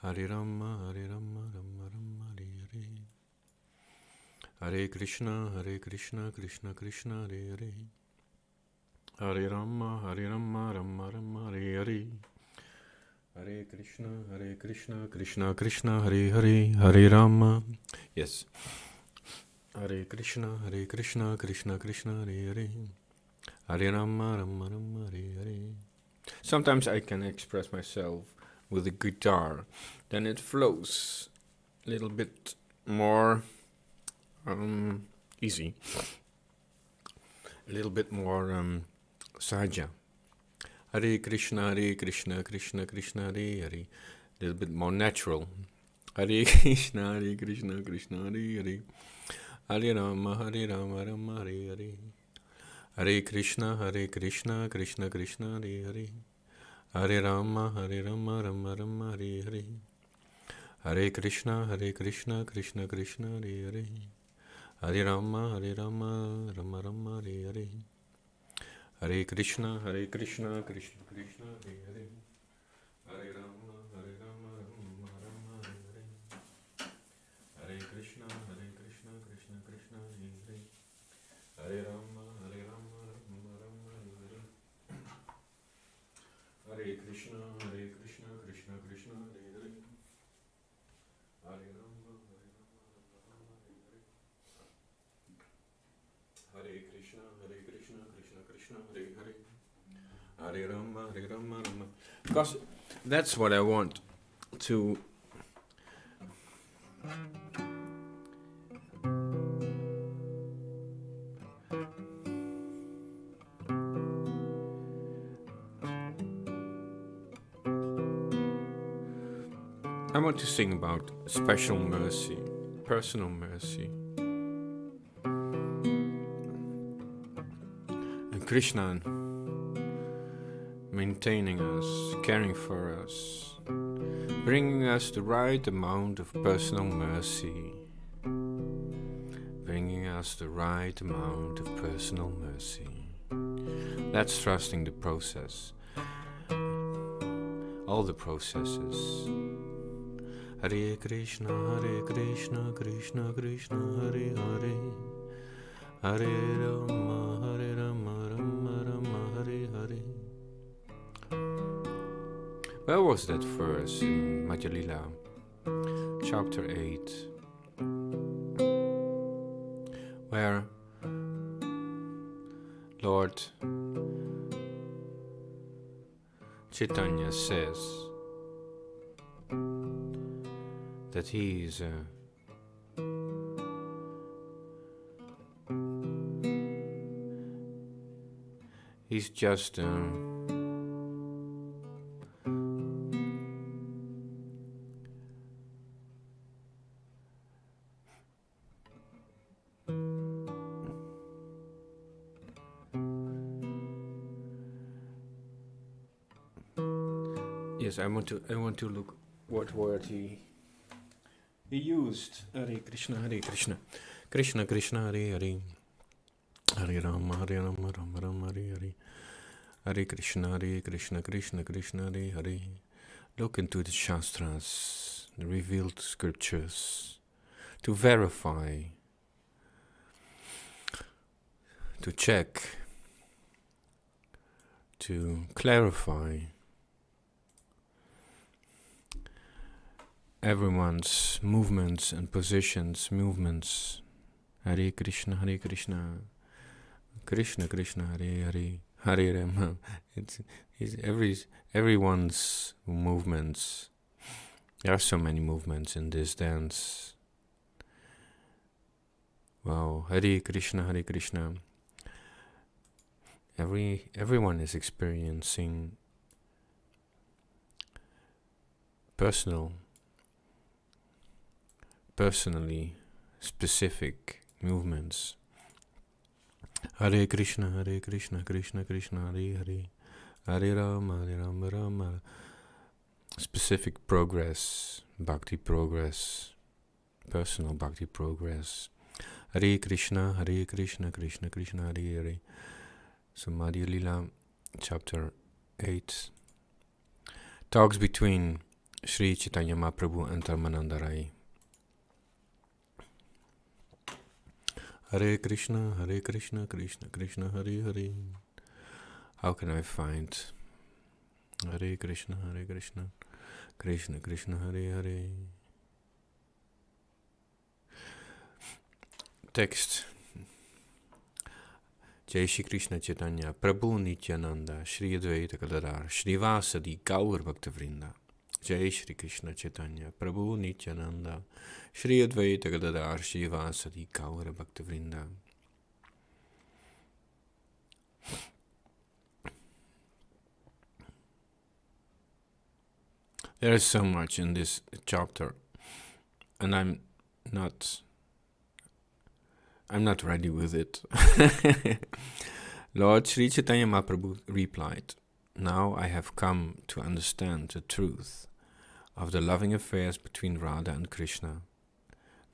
Hare Rama, Hare Rama, Rama Rama, Hare Hare. Hare Krishna, Krishna Krishna, Hare Hare. Hare Rama, Rama Rama, Hare Hare. Hare Krishna, Krishna Krishna, Hare Hare. Hare Rama. Yes. Hare Krishna, Krishna Krishna, Hare Hare. Hare Rama, Rama, Hare Hare. Sometimes I can express myself with a guitar, then it flows a little bit more easy, a little bit more sahaja. Hare Krishna, Krishna Krishna, Hare Hare. A little bit more natural. Hare Krishna, Krishna, Hare Hare. Hare Rama, Rama, Hare Hare. Hare Krishna, Krishna Krishna, Hare Hare. Hare Rama, Rama Rama, Hare Hare. Hare Krishna, Krishna Krishna, Hare Hare. Hare Rama, Rama Rama, Hare Hare. Hare Krishna, Krishna Krishna, Hare Hare. Hare Rama, Rama Rama, Hare Hare. Hare Krishna, Krishna Krishna, Hare Hare. Hare Rama, Rama Rama, Hare Hare. Hare Krishna, Krishna Krishna, Hare Hare. Hare Rama, Rama Rama, Hare Hare. Hare Krishna, Krishna Krishna, Hare Hare. Hare Rama, Rama. Because that's what I want to sing about special mercy, personal mercy. And Krishna maintaining us, caring for us, bringing us the right amount of personal mercy. Bringing us the right amount of personal mercy. That's trusting the process. All the processes. Hare Krishna, Krishna Krishna, Hare Hare. Hare Rama, Rama Rama, Hare Hare. Where was that verse in Madhya Lila, chapter 8, where Lord Chaitanya says that he is he's just yes, I want to look what word he used. Hare Krishna, Krishna Krishna, Hare Hare. Hare Rama, Rama Rama, Hare Hare. Hare Krishna, Krishna Krishna, Hare Hare. Look into the Shastras, the revealed scriptures, to verify, to check, to clarify everyone's movements and positions, movements. Hare Krishna, Krishna Krishna, Hare Hare. Hare Rama. It's everyone's movements. There are so many movements in this dance. Wow. Hare Krishna, Krishna. Everyone is experiencing personally specific movements. Hare Krishna, Krishna Krishna, Hare Hare. Hare Rama, Rama. Specific progress, bhakti progress, personal bhakti progress. Hare Krishna, Krishna Krishna, Hare Hare. So Madhya Lila, chapter 8, talks between Sri Chaitanya Mahaprabhu and Dharmanandarai. Hare Krishna, Krishna Krishna, Hare Hare. How can I find Hare Krishna, Krishna Krishna, Hare Hare? Text. Jai Shri Krishna Chaitanya Prabhu Nityananda Shri Advaita Gadadhar Shrivasadi Gaur Bhakta Vrinda. Jai Shri Krishna Chaitanya Prabhu Nityananda Shri Advaita Gadadhar Shrivasadi Gaur Bhakta Vrinda. There is so much in this chapter, and I'm not ready with it. Lord Sri Chaitanya Mahaprabhu replied, "Now I have come to understand the truth of the loving affairs between Radha and Krishna.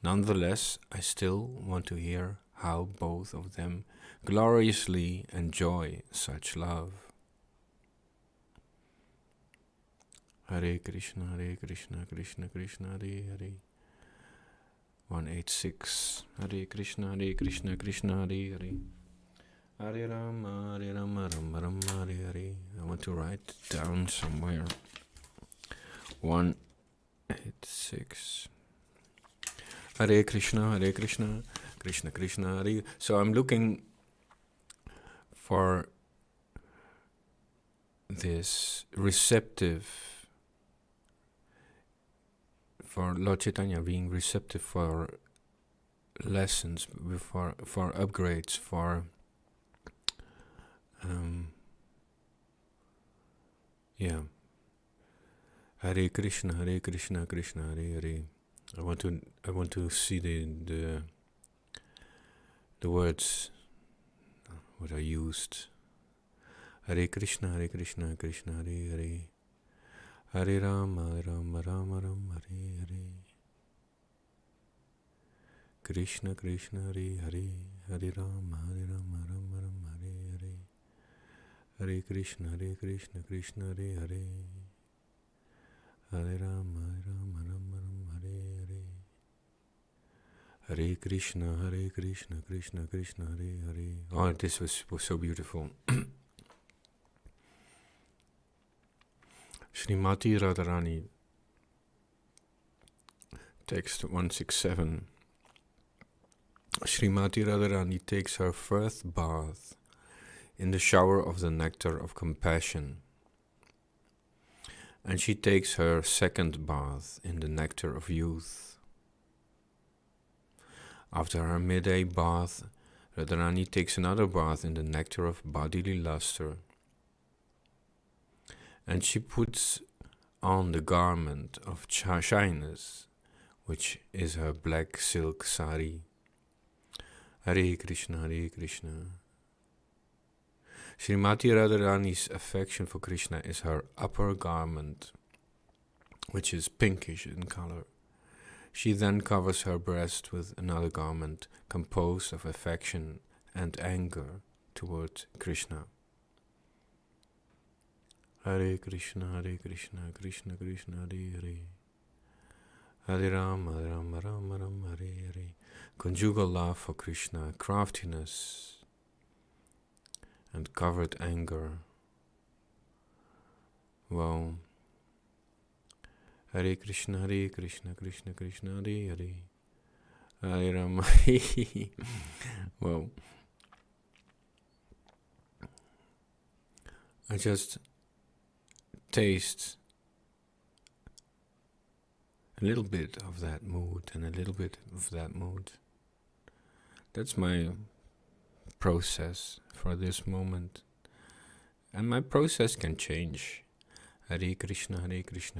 Nonetheless, I still want to hear how both of them gloriously enjoy such love." Hare Krishna, Krishna Krishna, Hare Hare. 186. Hare Krishna, Krishna Hare Hare. Hare Rama, Rama Rama, Hare Hare. I want to write it down somewhere. 186. Hare Krishna, Krishna Krishna, Hare. So I'm looking for this receptive, for Lord Chaitanya being receptive for lessons, for upgrades, for Hare Krishna, Krishna Hare Hare. I want to see the words what I used. Hare Krishna, Krishna Hare Hare. Hare Rama, Rama Rama, Hare Hare. Krishna Hare Hare. Hare Rama, Rama Hare Hare. Hare Krishna, Krishna Hare Hare. Hare Rama, Rama Hare Hare. Hare Krishna, Krishna Hare Hare. Oh, this was so beautiful. Srimati Radharani, text 167. Srimati Radharani takes her first bath in the shower of the nectar of compassion, and she takes her second bath in the nectar of youth. After her midday bath, Radharani takes another bath in the nectar of bodily luster, and she puts on the garment of shyness, which is her black silk sari. Hare Krishna, Krishna. Srimati Radharani's affection for Krishna is her upper garment, which is pinkish in color. She then covers her breast with another garment composed of affection and anger toward Krishna. Hare Krishna, Krishna Krishna, Hare Hare. Hare Rama, Rama Rama, Hare Hare. Conjugal love for Krishna, craftiness, and covert anger. Wow. Hare Krishna, Krishna Krishna, Hare Hare. Hare Rama. Well, I just taste a little bit of that mood and a little bit of that mood. That's my process for this moment. And my process can change. Hare Krishna,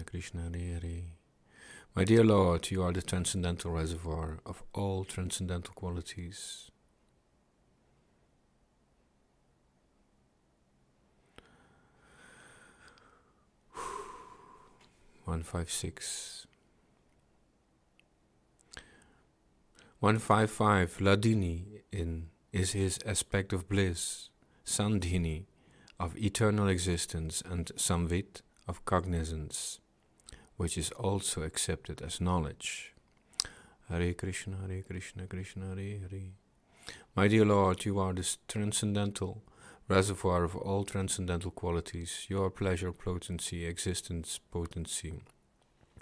Krishna Hare Hare. My dear Lord, you are the transcendental reservoir of all transcendental qualities. One 156. 155. Ladini is his aspect of bliss, Sandhini of eternal existence, and Samvit of cognizance. which is also accepted as knowledge. Hare Krishna, Krishna Hare Hare. My dear Lord, you are this transcendental reservoir of all transcendental qualities. Your pleasure potency, existence potency,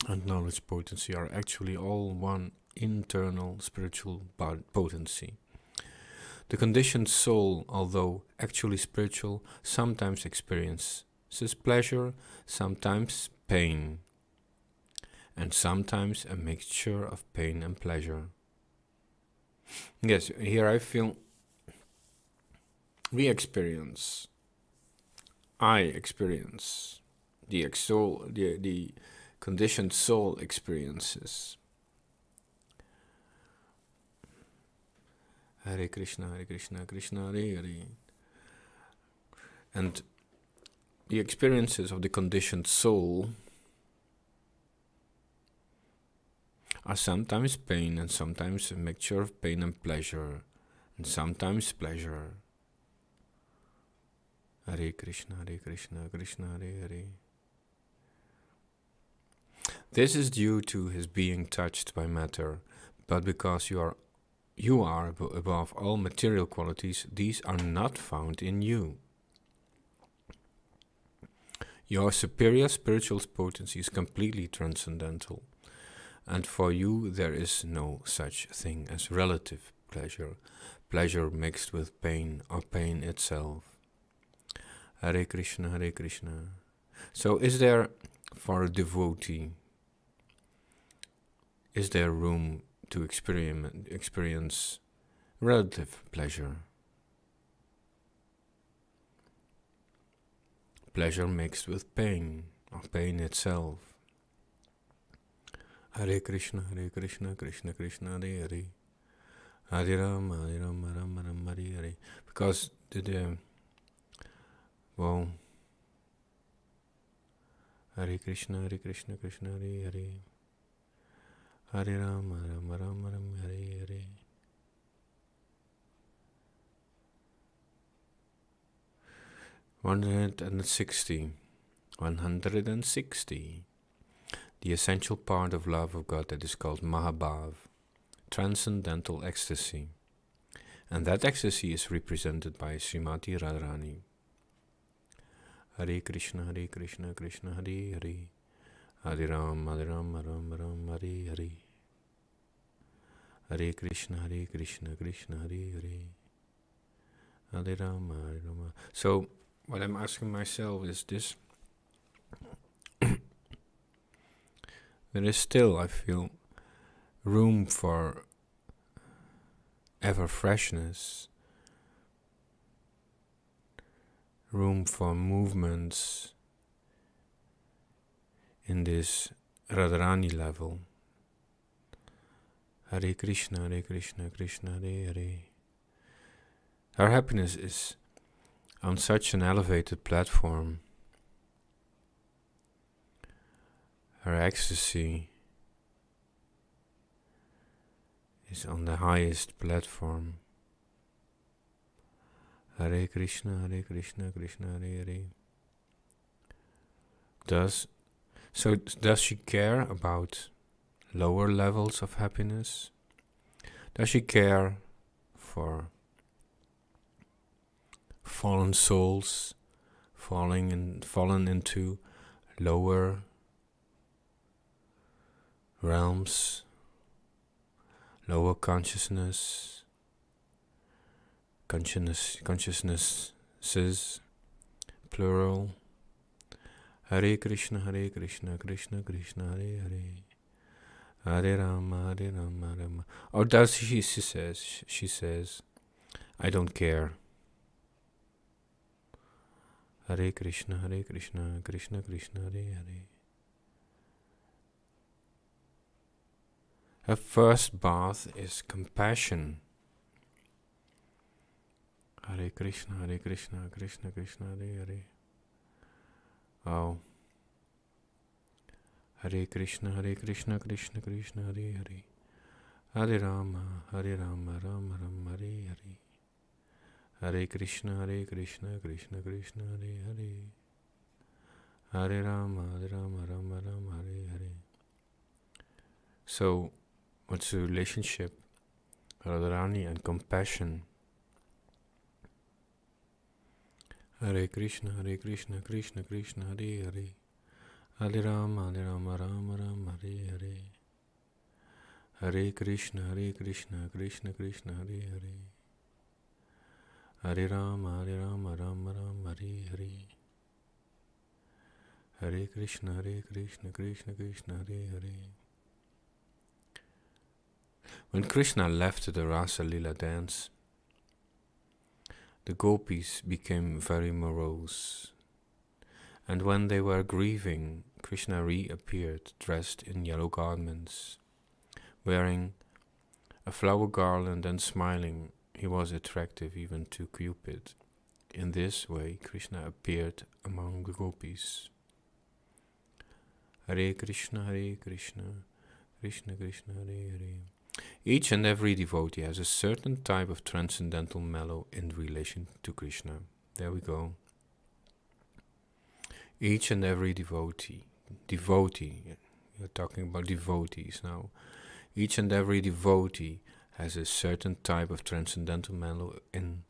and knowledge potency are actually all one internal spiritual potency. The conditioned soul, although actually spiritual, sometimes experiences pleasure, sometimes pain, and sometimes a mixture of pain and pleasure. Yes, here I feel I experience the conditioned soul experiences. Hare Krishna, Krishna Hare Hare. And the experiences of the conditioned soul are sometimes pain and sometimes a mixture of pain and pleasure, and sometimes pleasure. Hare Krishna, Krishna Hare Hare. This is due to his being touched by matter, but because you are above all material qualities, these are not found in you. Your superior spiritual potency is completely transcendental, and for you there is no such thing as relative pleasure mixed with pain or pain itself. Hare Krishna, Hare Krishna. So is there, for a devotee, is there room to experience relative pleasure? Pleasure mixed with pain, or pain itself. Hare Krishna, Krishna Krishna Hare Hare. Hare Rama, Rama Rama Hare Hare. Because Hare Krishna Krishna Hare Hare. Hare Rama, Rama Rama Hare Hare. 160. The essential part of love of God that is called Mahabhav, transcendental ecstasy. And that ecstasy is represented by Srimati Radharani. Hare Krishna Krishna Hare Hare. Hare Rama, Rama Rama Hare Hare. Hare Krishna Krishna Hare Hare. Hare Rama, Rama. So, what I'm asking myself is this. There is still, I feel, room for ever freshness, room for movements in this Radharani level. Hare Krishna Krishna Hare Hare. Our happiness is on such an elevated platform. Our ecstasy is on the highest platform. Hare Krishna Krishna Hare Hare. Does she care about lower levels of happiness? Does she care for fallen souls fallen into lower realms, lower consciousnesses, plural? Hare Krishna Krishna Hare Hare. Hare Rama, Rama. Or does she says, I don't care. Hare Krishna Krishna Hare Hare. Her first bath is compassion. Hare Krishna Krishna Hare Hare. Oh. Hare Krishna Krishna Hare Hare. Hare Rama, Rama Rama Hare Hare. Hare Krishna Krishna Hare Hare. Hare Rama, Rama Rama Hare Hare. So, what's the relationship? Radharani and compassion. Hare Krishna, Krishna Krishna, Hare Hare. Hare Rama, Rama Rama, Hare Hare. Hare Krishna, Krishna Krishna, Hare Hare. Hare Rama, Rama Rama, Hare Hare. Hare Krishna, Krishna Krishna, Hare Hare. When Krishna left the Rasa Lila dance, the gopis became very morose. And when they were grieving, Krishna reappeared dressed in yellow garments. Wearing a flower garland and smiling, he was attractive even to Cupid. In this way, Krishna appeared among the gopis. Hare Krishna, Krishna Krishna, Hare Hare. Each and every devotee has a certain type of transcendental mellow in relation to Krishna. There we go. Each and every devotee, you're talking about devotees now. Each and every devotee has a certain type of transcendental mellow in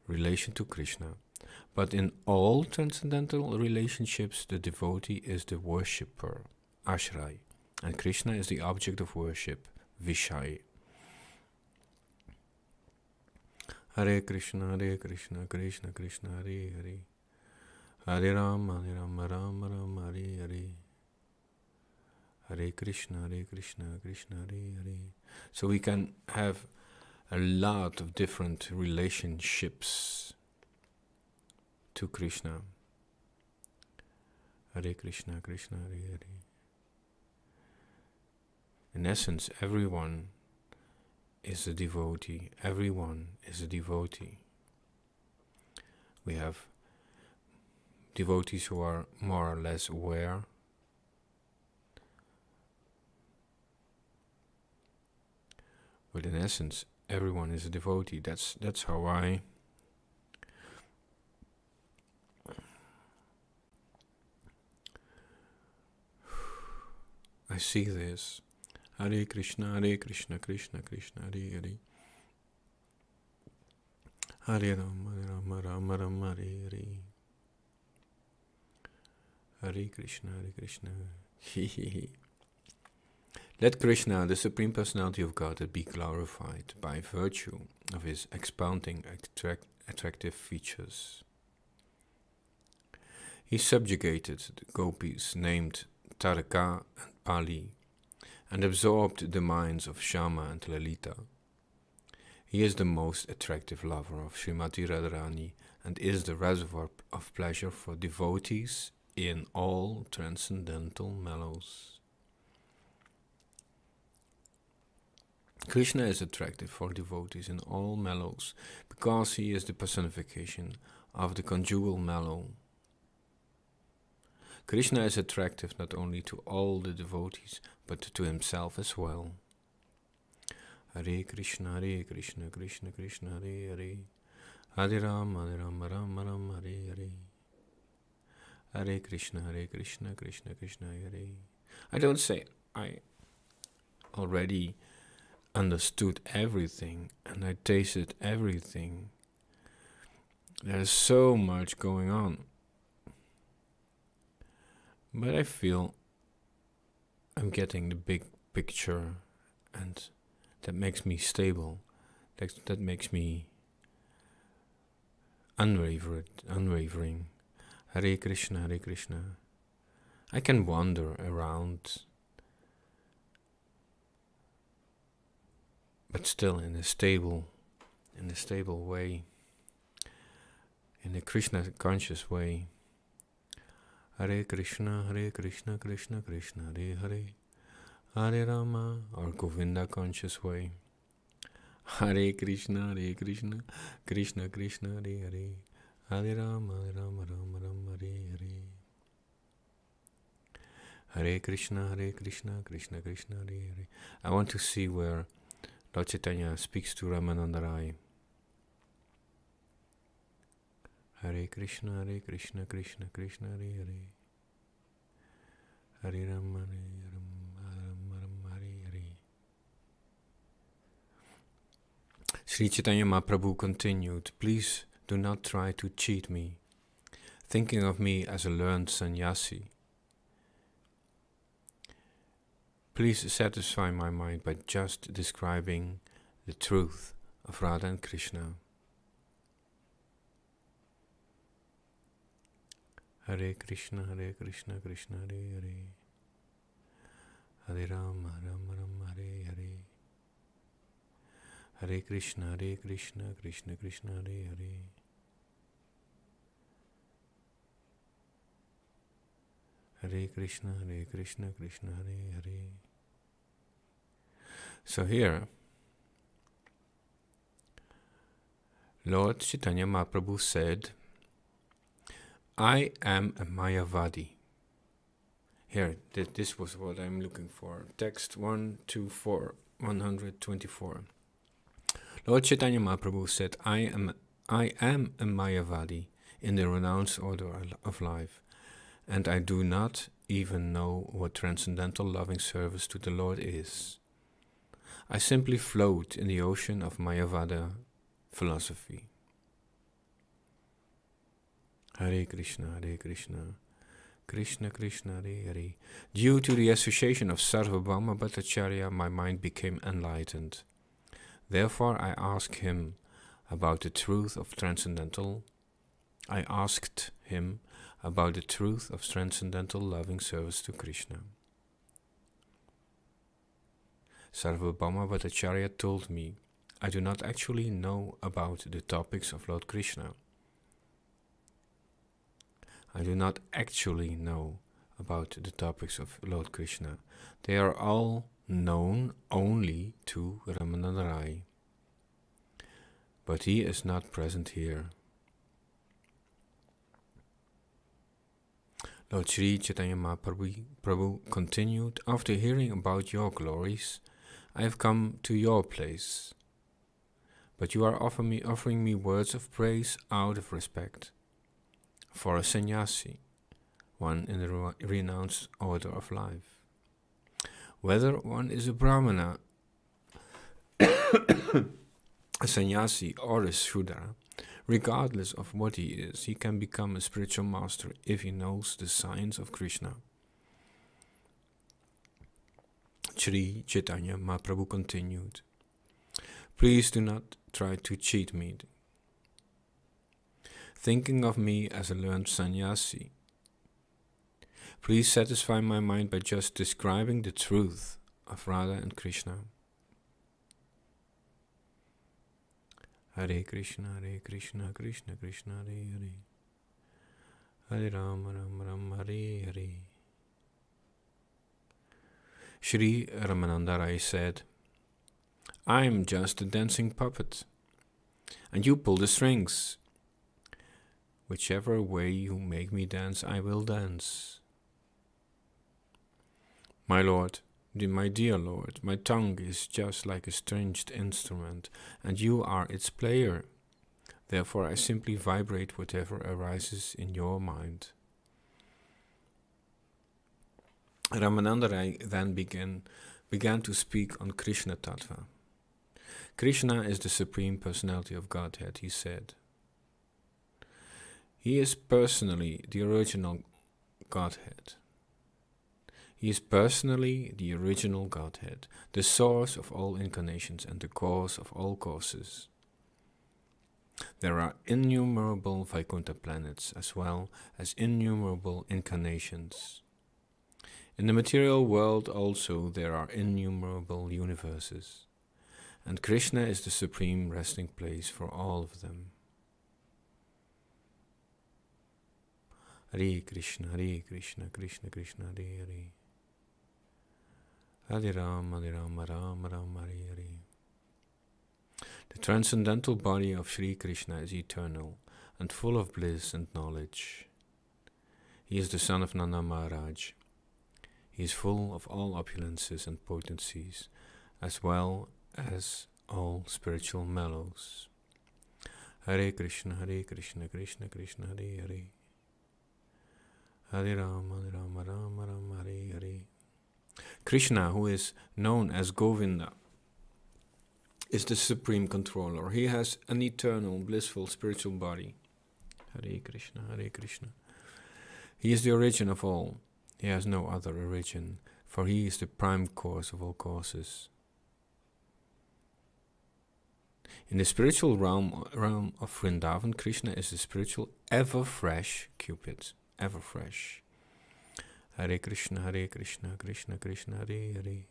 relation to Krishna. But in all transcendental relationships, the devotee is the worshipper, ashray, and Krishna is the object of worship, Vishay. Hare Krishna, Krishna Krishna, Hare Hare. Hare Rama, Rama Rama, Hare Hare. Hare Krishna, Krishna Hare Hare. So we can have a lot of different relationships to Krishna. Hare Krishna, Krishna Hare Hare. In essence, everyone is a devotee. Everyone is a devotee. We have devotees who are more or less aware. But in essence, everyone is a devotee. That's how I see this. Hare Krishna, Krishna Krishna, Hare Hare. Hare Rama, Rama Rama, Hare Hare. Hare Krishna, Krishna. Let Krishna, the Supreme Personality of Godhead, be glorified by virtue of his expounding attractive features. He subjugated the gopis named Taraka and Pali and absorbed the minds of Shama and Lalita. He is the most attractive lover of Srimati Radharani and is the reservoir of pleasure for devotees in all transcendental mellows. Krishna is attractive for devotees in all mellows because he is the personification of the conjugal mellow. Krishna is attractive not only to all the devotees but to himself as well. Hare Krishna, Krishna Krishna, Hare Hare. Hare Rama, Rama Rama, Hare Hare. Hare Krishna, Krishna Krishna, Hare Hare. I don't say I already understood everything and I tasted everything. There's so much going on. But I feel I'm getting the big picture, and that makes me stable. That makes me unwavering. Hare Krishna, Krishna. I can wander around, but still in a stable way, in a Krishna conscious way. Hare Krishna, Krishna Krishna, Hare Hare. Hare Rama, or Govinda conscious way. Hare Krishna, Krishna Krishna, Hare Hare. Hare Rama, Rama Rama, Hare Hare. Hare Krishna, Krishna Krishna, Hare Hare. I want to see where Lord Chaitanya speaks to Ramananda Rai. Hare Krishna, Krishna Krishna, Hare Hare. Hare Rama, Hare Rama, Hare Hare. Sri Chaitanya Mahaprabhu continued, please do not try to cheat me, thinking of me as a learned sannyasi. Please satisfy my mind by just describing the truth of Radha and Krishna. Hare Krishna, Krishna Hare Hare, Hare Rama, Rama Hare Hare, Hare Krishna, Krishna Krishna Hare Hare, Hare Krishna, Krishna Hare Hare. So here, Lord Chaitanya Mahaprabhu said, I am a Mayavadi. Here, this was what I'm looking for. Text 124, 124. Lord Chaitanya Mahaprabhu said, I am a Mayavadi in the renounced order of life, and I do not even know what transcendental loving service to the Lord is. I simply float in the ocean of Mayavada philosophy. Hare Krishna, Krishna Krishna, Hare Hare. Due to the association of Sarvabhauma Bhattacharya, my mind became enlightened. Therefore I asked him about the truth of transcendental loving service to Krishna. Sarvabhauma Bhattacharya told me, I do not actually know about the topics of Lord Krishna. They are all known only to Ramananda Rai. But he is not present here. Lord Sri Chaitanya Mahaprabhu continued, after hearing about your glories, I have come to your place. But you are offering me words of praise out of respect for a sannyasi, one in the renounced order of life. Whether one is a brahmana, a sannyasi, or a shudra, regardless of what he is, he can become a spiritual master if he knows the science of Krishna. Sri Chaitanya Mahaprabhu continued, please do not try to cheat me, thinking of me as a learned sannyasi. Please satisfy my mind by just describing the truth of Radha and Krishna. Hare Krishna, Krishna Krishna, Hare Hare, Hare Rama, Rama Hare Hare. Sri Ramananda Rai said, I am just a dancing puppet, and you pull the strings. Whichever way you make me dance, I will dance. My Lord, my dear Lord, my tongue is just like a stringed instrument, and you are its player. Therefore I simply vibrate whatever arises in your mind. Ramananda Rai then began to speak on Krishna Tattva. Krishna is the Supreme Personality of Godhead, he said. He is personally the original Godhead. The source of all incarnations and the cause of all causes. There are innumerable Vaikuntha planets as well as innumerable incarnations. In the material world also there are innumerable universes, and Krishna is the supreme resting place for all of them. Hare Krishna, Krishna Krishna, Hare Hare, Hare Rama, Rama Hare Hare. The transcendental body of Sri Krishna is eternal and full of bliss and knowledge. He is the son of Nanda Maharaj. He is full of all opulences and potencies, as well as all spiritual mellows. Hare Krishna, Krishna Krishna, Hare Hare, Hare Rama, Rama Hare Hare. Krishna, who is known as Govinda, is the supreme controller. He has an eternal, blissful, spiritual body. Hare Krishna, Hare Krishna. He is the origin of all. He has no other origin, for he is the prime cause of all causes. In the spiritual realm of Vrindavan, Krishna is the spiritual, ever-fresh Cupid. Ever-fresh. Hare Krishna, Hare Krishna, Krishna Krishna, Hare Hare.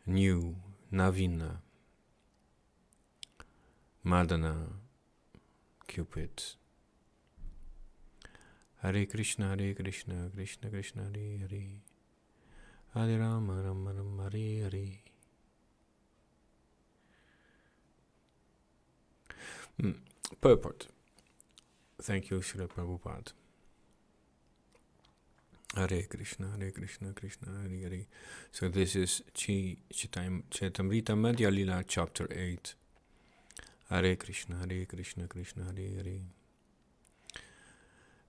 New, Navina, Madana, Cupid. Hare Krishna, Krishna Krishna, Hare Hare. Hare Rama, Rama Rama, Hare Hare. Purport. Thank you, Srila Prabhupada. Hare Krishna, Krishna, Hare Hare. So this is Chaitamrita Madhya Lila, chapter 8. Hare Krishna, Krishna, Hare Hare.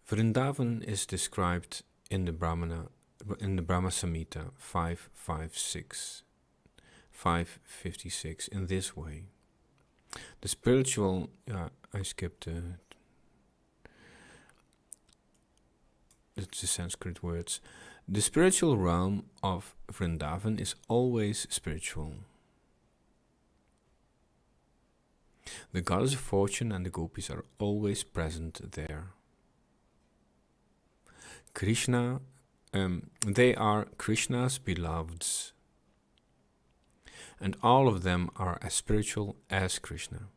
Vrindavan is described in the Brahma Samhita 556 in this way. The spiritual, I skipped it's the Sanskrit words. The spiritual realm of Vrindavan is always spiritual. The goddess of fortune and the gopis are always present there. Krishna, they are Krishna's beloveds, and all of them are as spiritual as Krishna.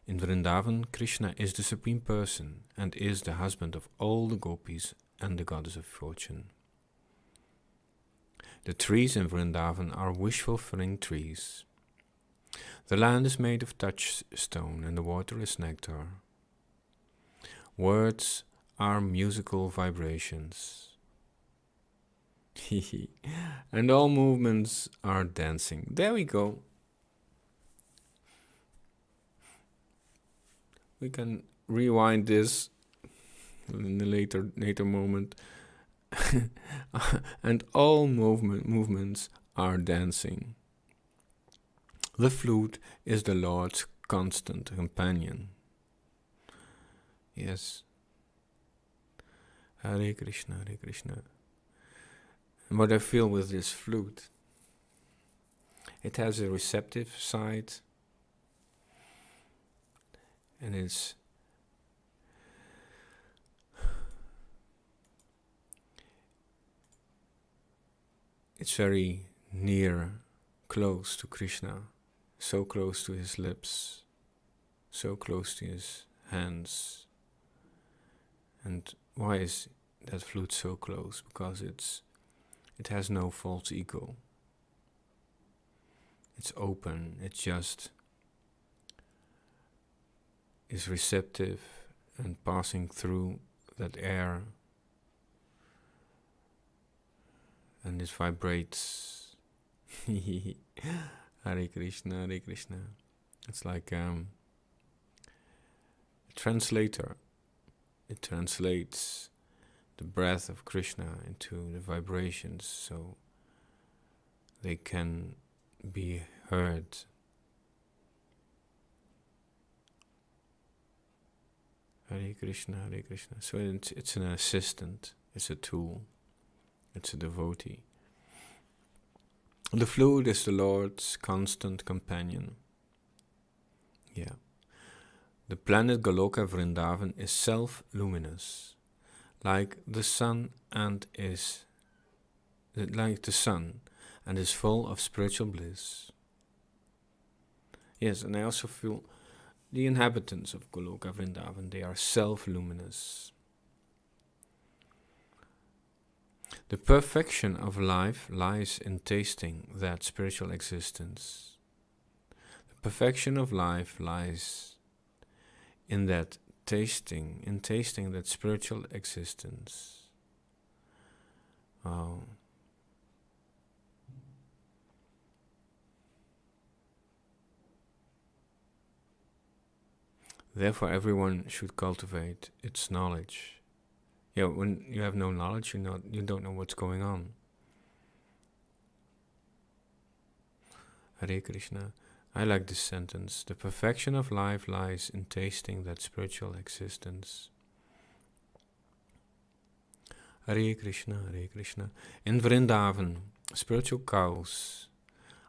In Vrindavan, Krishna is the Supreme Person and is the husband of all the gopis and the goddess of fortune. The trees in Vrindavan are wish-fulfilling trees. The land is made of touchstone and the water is nectar. Words are musical vibrations. And all movements are dancing. There we go. We can rewind this in a later moment. And all movements are dancing. The flute is the Lord's constant companion. Yes. Hare Krishna, Hare Krishna. And what I feel with this flute, it has a receptive side, and it's very near, close to Krishna, so close to his lips, so close to his hands. And why is that flute so close? Because it has no false ego. It's open, it just is receptive and passing through that air, and it vibrates. Hare Krishna, Hare Krishna. It's like a translator. It translates the breath of Krishna into the vibrations so they can be heard. Hare Krishna, Hare Krishna. So it's an assistant, it's a tool, it's a devotee. The flute is the Lord's constant companion. Yeah. The planet Goloka Vrindavan is self-luminous, like the sun, and is full of spiritual bliss. Yes, and I also feel the inhabitants of Goloka Vrindavan, they are self-luminous. The perfection of life lies in tasting that spiritual existence. The perfection of life lies in that tasting that spiritual existence. Oh. Therefore, everyone should cultivate its knowledge. Yeah, when you have no knowledge, you don't know what's going on. Hare Krishna. I like this sentence. The perfection of life lies in tasting that spiritual existence. Hare Krishna, Hare Krishna. In Vrindavan, spiritual cows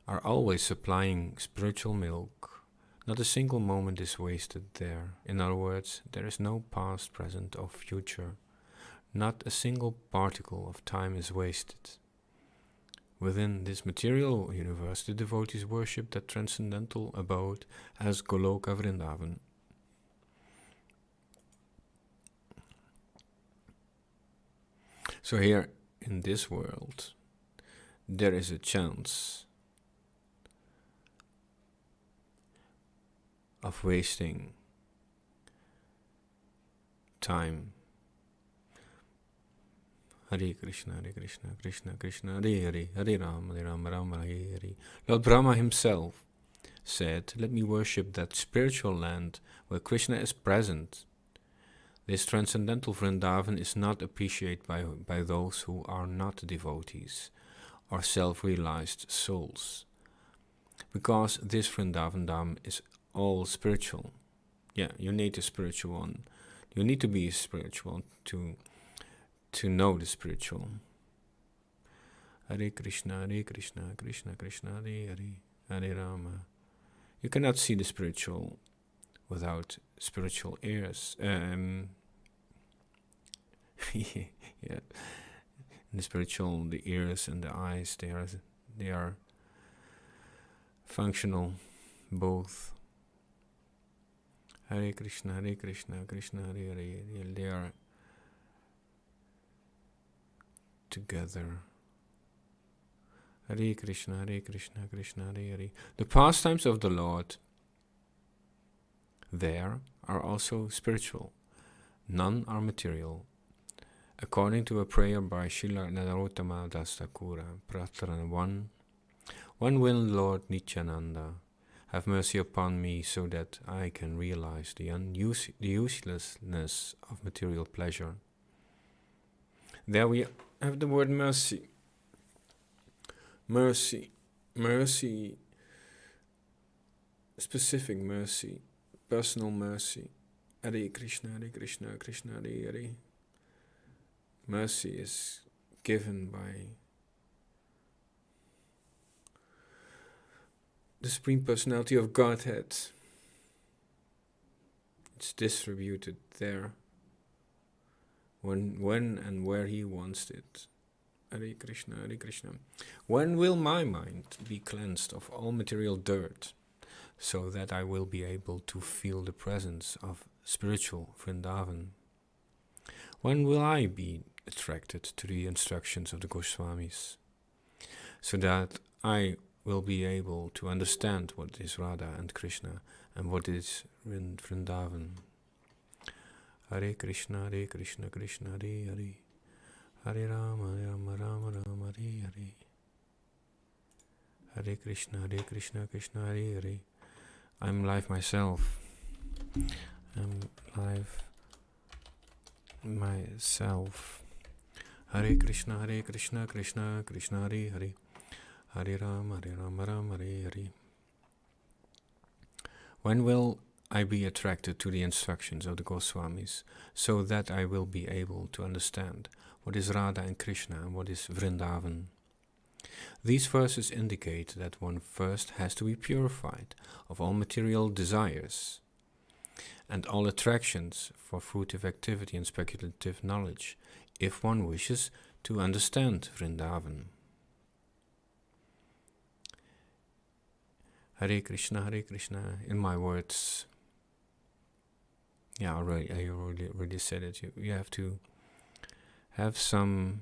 are always supplying spiritual milk. Not a single moment is wasted there. In other words, there is no past, present, or future. Not a single particle of time is wasted. Within this material universe, the devotees worship that transcendental abode as Goloka Vrindavan. So here in this world, there is a chance of wasting time. Hare Krishna, Hare Krishna, Krishna Krishna, Hare Hare, Hare Rama, Rama Hare Hare. Lord Brahma himself said, "Let me worship that spiritual land where Krishna is present." This transcendental Vrindavan is not appreciated by those who are not devotees or self-realized souls, because this Vrindavan Dham is all spiritual. Yeah, you need a spiritual one. You need to be spiritual to know the spiritual. Hare Krishna, Krishna Krishna, Hare Hare, Hare Rama. You cannot see the spiritual without spiritual ears. Yeah, in the spiritual, the ears and the eyes, they are functional, both. Hare Krishna, Krishna Hare Hare. They are together. Hare Krishna, Krishna Hare Hare. The pastimes of the Lord there are also spiritual. None are material. According to a prayer by Srila Narottama Das Thakura, Pratharan 1, One will, Lord Nityananda, have mercy upon me so that I can realize the uselessness of material pleasure. There we have the word mercy. Mercy, specific mercy, personal mercy. Hare Krishna, Krishna Hare Hare. Mercy is given by the Supreme Personality of Godhead. It's distributed there when and where He wants it. Hare Krishna, Hare Krishna. When will my mind be cleansed of all material dirt, so that I will be able to feel the presence of spiritual Vrindavan? When will I be attracted to the instructions of the Goswamis, so that I will be able to understand what is Radha and Krishna and what is Vrindavan? Hare Krishna, Krishna Hare Hare. Hare Rama, Rama Rama, Hare Hare. Hare Krishna, Krishna Hare Hare. I'm life myself. I'm life myself. Hare Krishna, Krishna Krishna Hare Hare. Hare Rama, Rama Hare Hare. When will I be attracted to the instructions of the Goswamis, so that I will be able to understand what is Radha and Krishna and what is Vrindavan? These verses indicate that one first has to be purified of all material desires and all attractions for fruitive activity and speculative knowledge, if one wishes to understand Vrindavan. Hare Krishna, in my words. Yeah, I already said it. You have to have some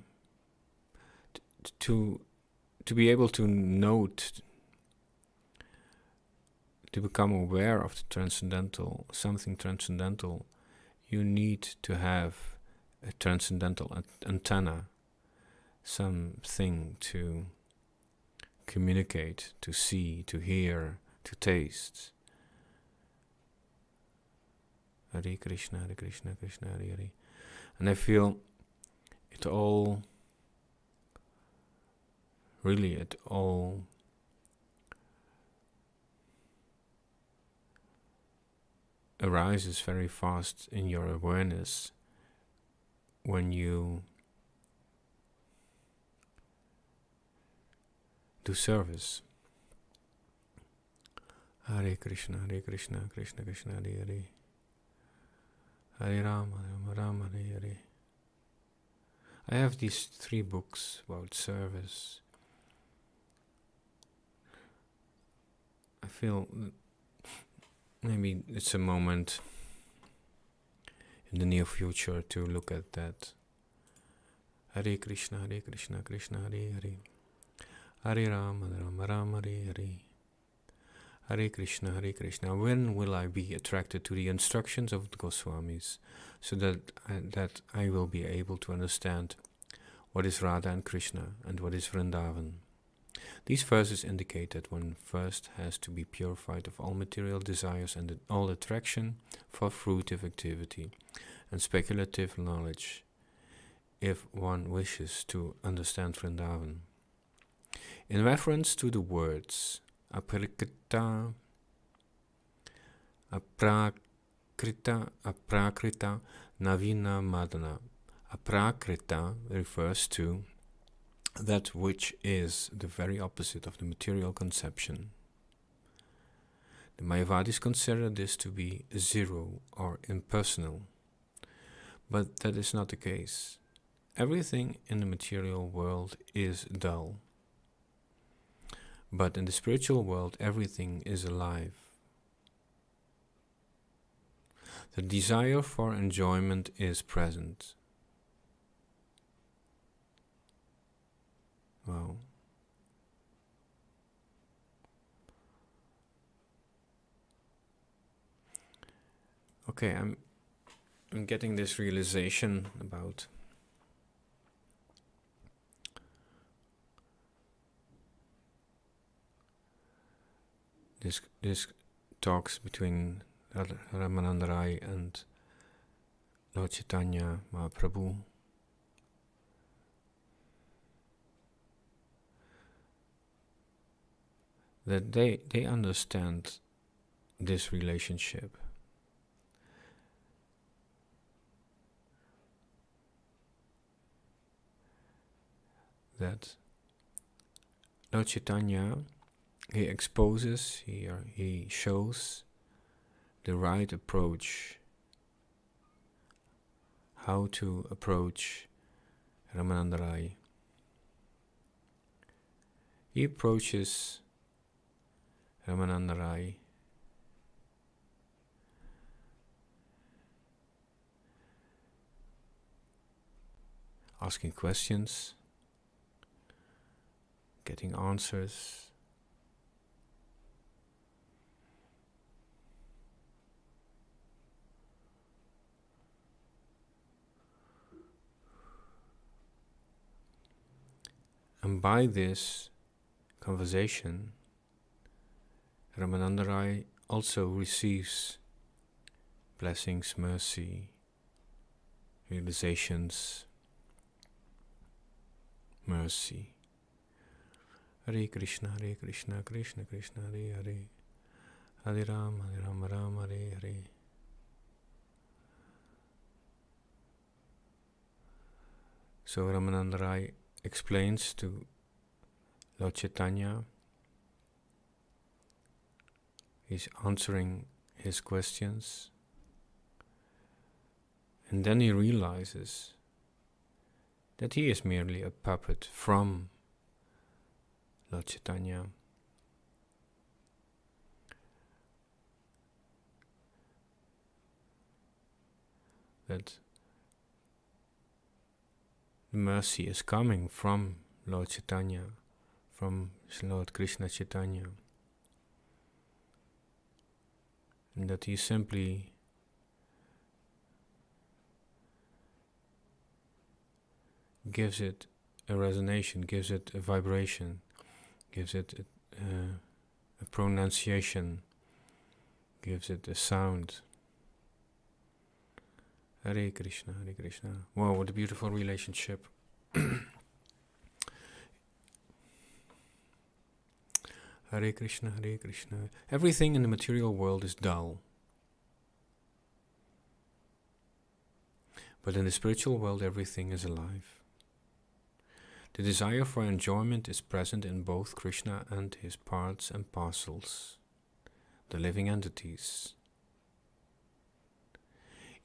to be able to note, to become aware of the transcendental, something transcendental. You need to have a transcendental antenna, something to communicate, to see, to hear, to taste. Hare Krishna, Krishna Hare Hare. And I feel it all arises very fast in your awareness when you do service. Hare Krishna, Krishna Krishna, Hare Hare. Hare Rama, Rama Rama, Hare Hare. I have these 3 books about service. I feel maybe it's a moment in the near future to look at that. Hare Krishna, Krishna Hare Hare. Hare Rama, Rama Rama, Hare Hare. Hare Krishna, when will I be attracted to the instructions of the Goswamis, so that I will be able to understand what is Radha and Krishna and what is Vrindavan? These verses indicate that one first has to be purified of all material desires and all attraction for fruitive activity and speculative knowledge, if one wishes to understand Vrindavan. In reference to the words aprakrita, navina madana. Aprakrita refers to that which is the very opposite of the material conception. The Mayavadis consider this to be zero or impersonal, but that is not the case. Everything in the material world is dull. But in the spiritual world, everything is alive. The desire for enjoyment is present. Wow. Okay, I'm getting this realization about this talks between Ramananda Rai and Lord Chaitanya Mahaprabhu. That they understand this relationship. That Lord Chaitanya, he exposes, he shows the right approach, how to approach Ramananda Rai. He approaches Ramananda Rai asking questions, getting answers. And by this conversation, Ramananda Rai also receives blessings, mercy, realizations, mercy. Hare Krishna, Krishna Krishna, Hare Hare. Hare Rama, Rama, Hare Hare. So Ramananda Rai explains to Lord Chaitanya. He's answering his questions. And then he realizes that he is merely a puppet from Lord Chaitanya. That the mercy is coming from Lord Chaitanya, from Lord Krishna Chaitanya. And that he simply gives it a resonation, gives it a vibration, gives it a pronunciation, gives it a sound. Hare Krishna, Hare Krishna. Wow, what a beautiful relationship. Hare Krishna, Hare Krishna. Everything in the material world is dull. But in the spiritual world, everything is alive. The desire for enjoyment is present in both Krishna and his parts and parcels, the living entities.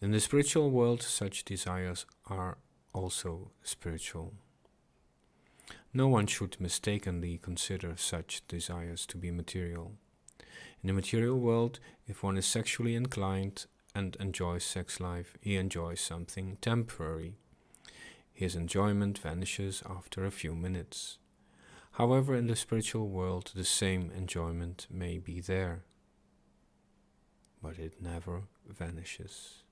In the spiritual world, such desires are also spiritual. No one should mistakenly consider such desires to be material. In the material world, if one is sexually inclined and enjoys sex life, he enjoys something temporary. His enjoyment vanishes after a few minutes. However, in the spiritual world, the same enjoyment may be there, but it never vanishes.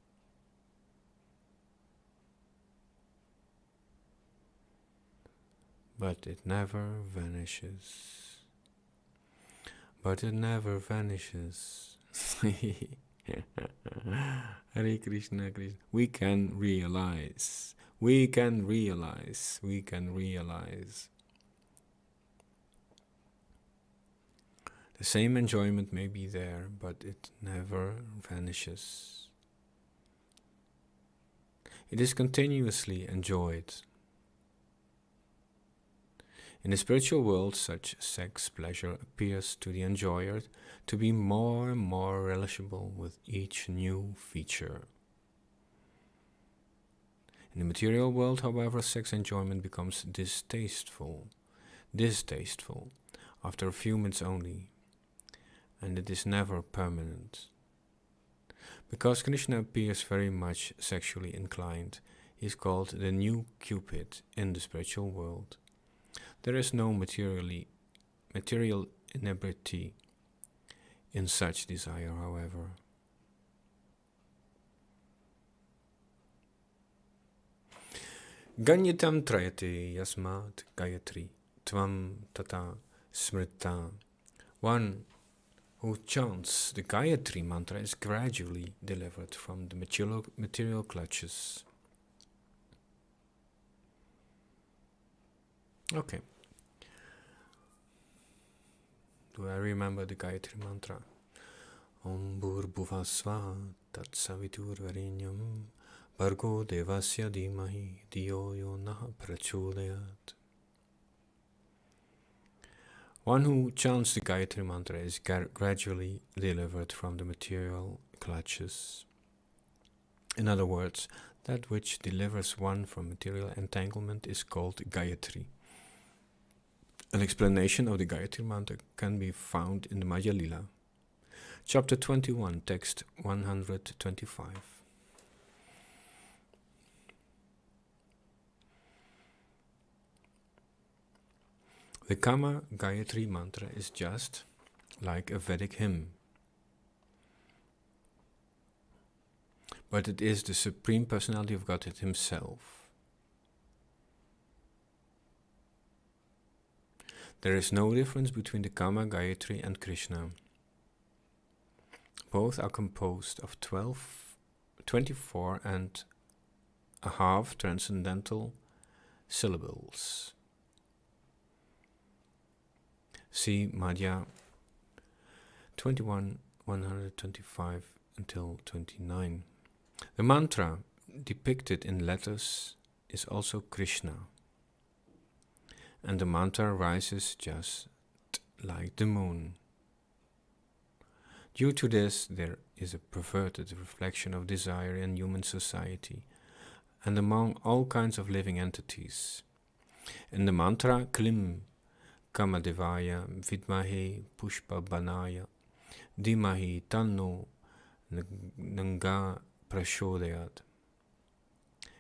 But it never vanishes. But it never vanishes. Hare Krishna, Krishna. We can realize. We can realize. We can realize. The same enjoyment may be there, but it never vanishes. It is continuously enjoyed. In the spiritual world, such sex pleasure appears to the enjoyer to be more and more relishable with each new feature. In the material world, however, sex enjoyment becomes distasteful after a few minutes only, and it is never permanent. Because Krishna appears very much sexually inclined, he is called the new Cupid in the spiritual world. There is no material inebriety in such desire, however. Ganyatam trayate yasmat gayatri tvam tata smrita. One who chants the Gayatri mantra is gradually delivered from the material clutches. Okay. Do I remember the Gayatri mantra? Om Bhurbhuvasva Tat Savitur Varenyam Bhargo Devasya Dhimahi Dhiyo Yo Nah Prachodayat. One who chants the Gayatri mantra is gradually delivered from the material clutches. In other words, that which delivers one from material entanglement is called Gayatri. An explanation of the Gayatri mantra can be found in the Maya Lila, chapter 21, text 125. The Kama Gayatri mantra is just like a Vedic hymn, but it is the Supreme Personality of Godhead Himself. There is no difference between the Kama Gayatri and Krishna. Both are composed of 24 and a half transcendental syllables. See Madhya 21, 125 until 29. The mantra depicted in letters is also Krishna, and the mantra rises just like the moon. Due to this, there is a perverted reflection of desire in human society and among all kinds of living entities. In the mantra Klim Kamadevaya Vidmahe Pushpabanaya Dimahi Tanno Nanga Prashodayat,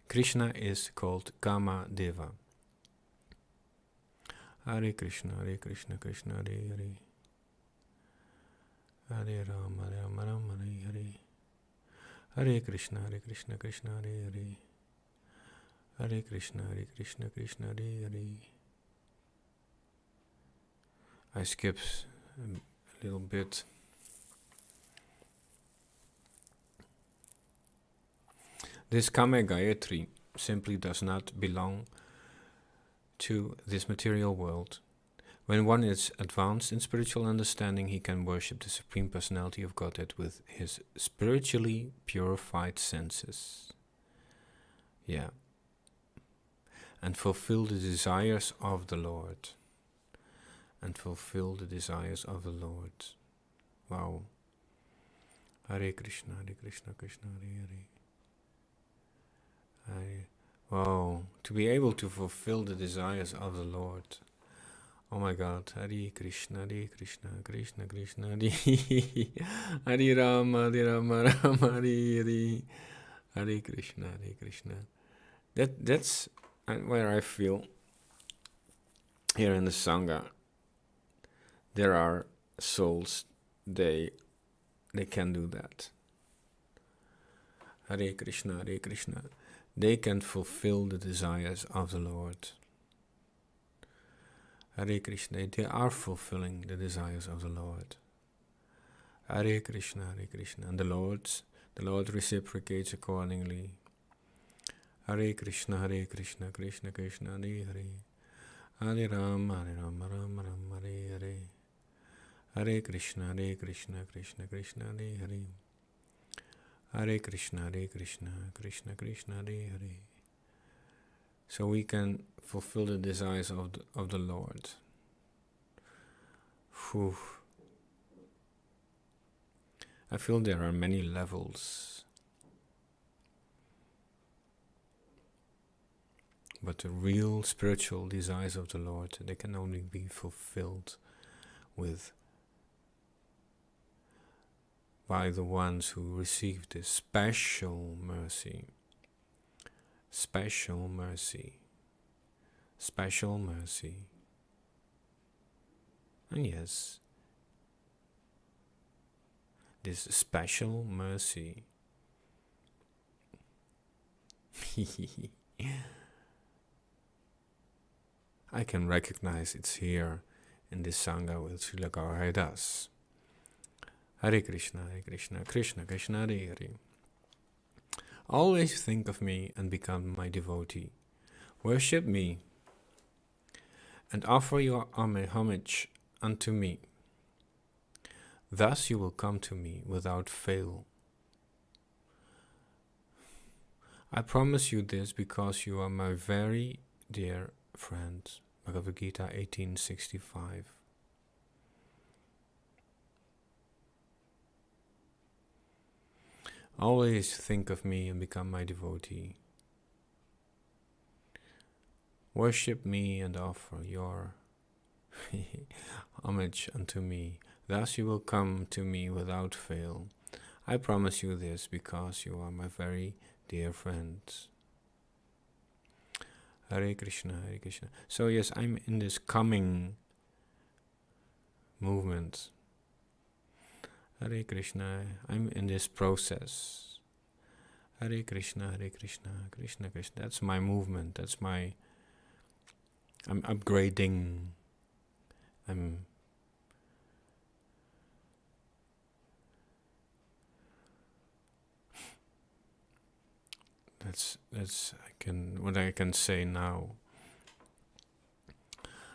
Krishna is called Kama Deva. Hare Krishna, Krishna Hare Hare, Hare Rama, Rama Rama, Hare Hare, Hare Krishna, Krishna Hare Hare, Hare Krishna, Krishna Hare Hare. I skipped a little bit. This Kama Gayatri simply does not belong to this material world. When one is advanced in spiritual understanding, he can worship the Supreme Personality of Godhead with his spiritually purified senses. Yeah. And fulfill the desires of the Lord. And fulfill the desires of the Lord. Wow. Hare Krishna, Krishna Hare Hare. Hare. Wow. To be able to fulfill the desires of the Lord. Oh my God. Hare Krishna, Krishna Krishna, Hare Rama, Rama, Hare Hare. Hare Krishna, Krishna. That's where I feel here in the Sangha. There are souls, they can do that. Hare Krishna, Krishna. They can fulfill the desires of the Lord. Hare Krishna, they are fulfilling the desires of the Lord. Hare Krishna, Krishna. And the Lord reciprocates accordingly. Hare Krishna, Krishna Krishna, Hare Hare. Hare Rama, Rama, Hare Hare. Hare Krishna, Krishna Krishna, Hare Hare. Hare Krishna, Krishna Krishna, Hare Hare. So we can fulfill the desires of the Lord. Whew. I feel there are many levels. But the real spiritual desires of the Lord, they can only be fulfilled by the ones who receive this special mercy. Special mercy. Special mercy. And yes, this special mercy I can recognize it's here in this Sangha with Srila Gaura Das. Hare Krishna, Krishna Krishna, Hare Hare. Always think of me and become my devotee. Worship me and offer your homage unto me. Thus you will come to me without fail. I promise you this because you are my very dear friend. Bhagavad Gita 18:65. Always think of me and become my devotee. Worship me and offer your homage unto me. Thus you will come to me without fail. I promise you this because you are my very dear friends. Hare Krishna, Hare Krishna. So yes, I'm in this coming movement. Hare Krishna, I'm in this process. Hare Krishna, Krishna Krishna. That's my movement. I'm upgrading. That's what I can say now.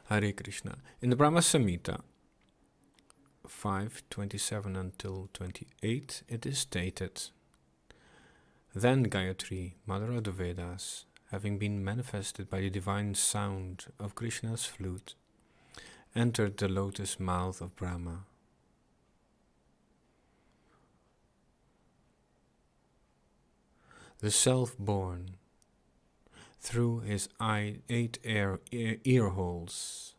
Hare Krishna. In the Brahma Samhita 5:27 until 28, it is stated, Then Gayatri, mother of the Vedas, having been manifested by the divine sound of Krishna's flute, entered the lotus mouth of Brahma. The self-born, through his 8 ear holes,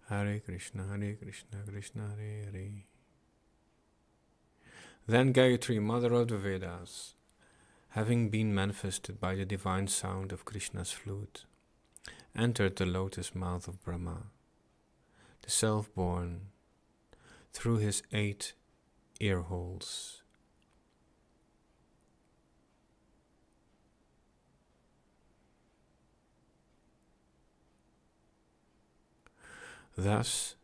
Hare Krishna, Krishna Hare Hare. Then Gayatri, mother of the Vedas, having been manifested by the divine sound of Krishna's flute, entered the lotus mouth of Brahma, the self-born, through his 8 ear holes. Thus,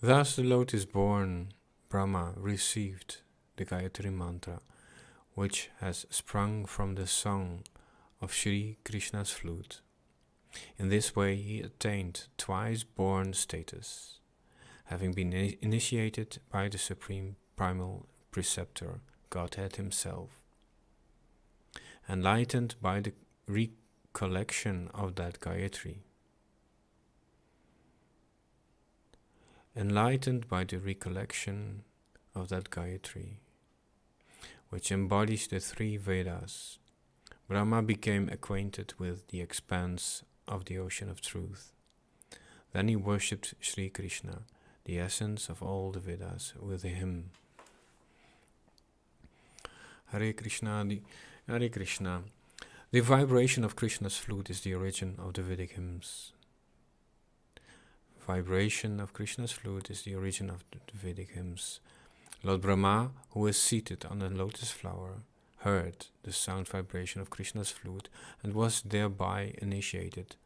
the lotus-born Brahma received the Gayatri mantra, which has sprung from the song of Shri Krishna's flute, In this way he attained twice-born status, having been initiated by the Supreme Primal Preceptor, Godhead himself, enlightened by the recollection of that Gayatri, which embodies the three Vedas. Brahma became acquainted with the expanse of the ocean of truth. Then he worshipped Sri Krishna, the essence of all the Vedas, with a hymn. Hare Krishna, Hare Krishna. The vibration of Krishna's flute is the origin of the Vedic hymns. Vibration of Krishna's flute is the origin of the Vedic hymns. Lord Brahma, who is seated on a lotus flower, heard the sound vibration of Krishna's flute and was thereby initiated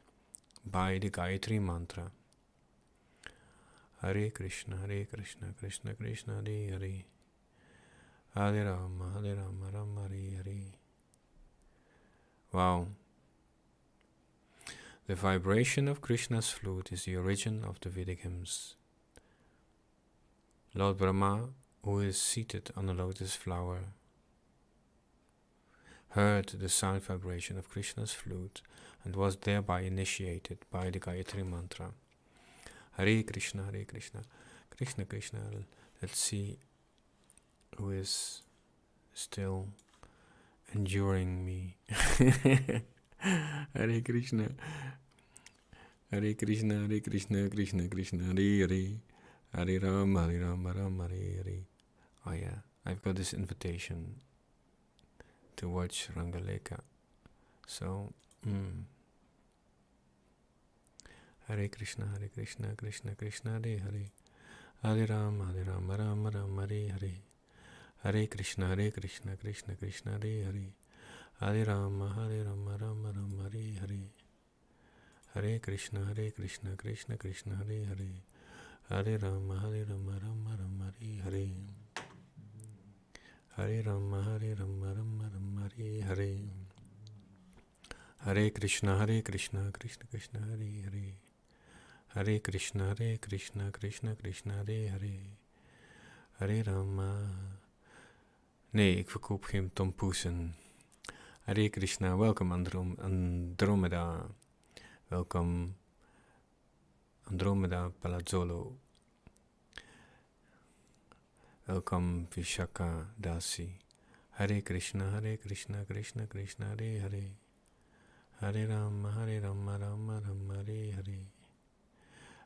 by the Gayatri mantra. Hare Krishna, Krishna Krishna, Hare Hare, Hare Rama, Rama Hare Hare. Wow. The vibration of Krishna's flute is the origin of the Vedic hymns. Lord Brahma, who is seated on a lotus flower, heard the sound vibration of Krishna's flute and was thereby initiated by the Gayatri mantra. Hare Krishna, Krishna Krishna. Let's see who is still enduring me. Hare Krishna, Krishna Krishna, Hare Hare, Hare Rama, Rama Hare Hare. Oh yeah, I've got this invitation to watch Rangaleka. So, Hare Krishna, Krishna Krishna, Hare Hare, Hare Rama, Rama Hare Hare, Hare Krishna, Krishna Krishna, Hare Hare, Hare Rama, Rama Hare Hare, Hare Krishna, Krishna Krishna, Hare Hare, Hare Rama, Rama Hare Hare, Hare Rama, Rama Hare Hare, Hare Krishna, Krishna Krishna, Hare Hare, Hare Krishna, Krishna Krishna, Hare Hare, Hare Rama. Nee, ik verkoop geen tompoesen. Hare Krishna, welkom Andromeda. Welkom Andromeda Palazzolo. Welkom Vishaka Dasi. Hare Krishna, Krishna Krishna, Hare Hare, Hare Rama, Rama Hare Hare,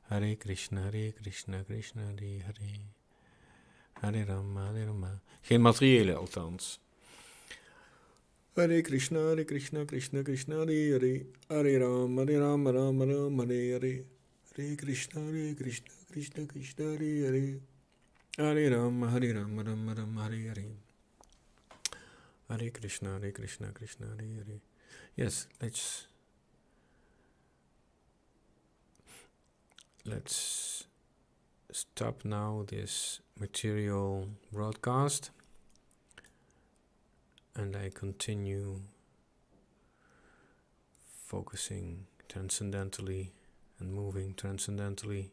Hare Krishna, Krishna Hare Hare, Hare Rama. Geen materiële althans. Hare Krishna, Krishna Hare Hare, Hare Rama, Rama Hare Hare, Hare Krishna, Krishna Hare Hare, Hare Rama, Rama Hare Hare, Hare Krishna, Krishna Hare Hare. Yes, let's stop now this material broadcast, and I continue focusing transcendentally and moving transcendentally.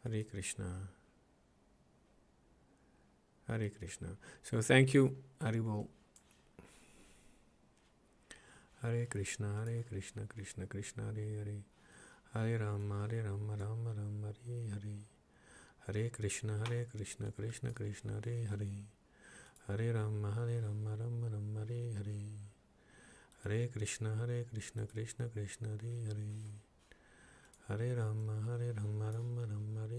Hare Krishna. Hare Krishna. So thank you, Haribol. Hare Krishna, Krishna Hare Hare, Hare Rama, Rama Hare Hare, Hare Krishna, Krishna Hare Hare, Hare Rama, Rama Hare Hare, Hare Krishna, Krishna Hare Hare, Hare Rama, Rama Hare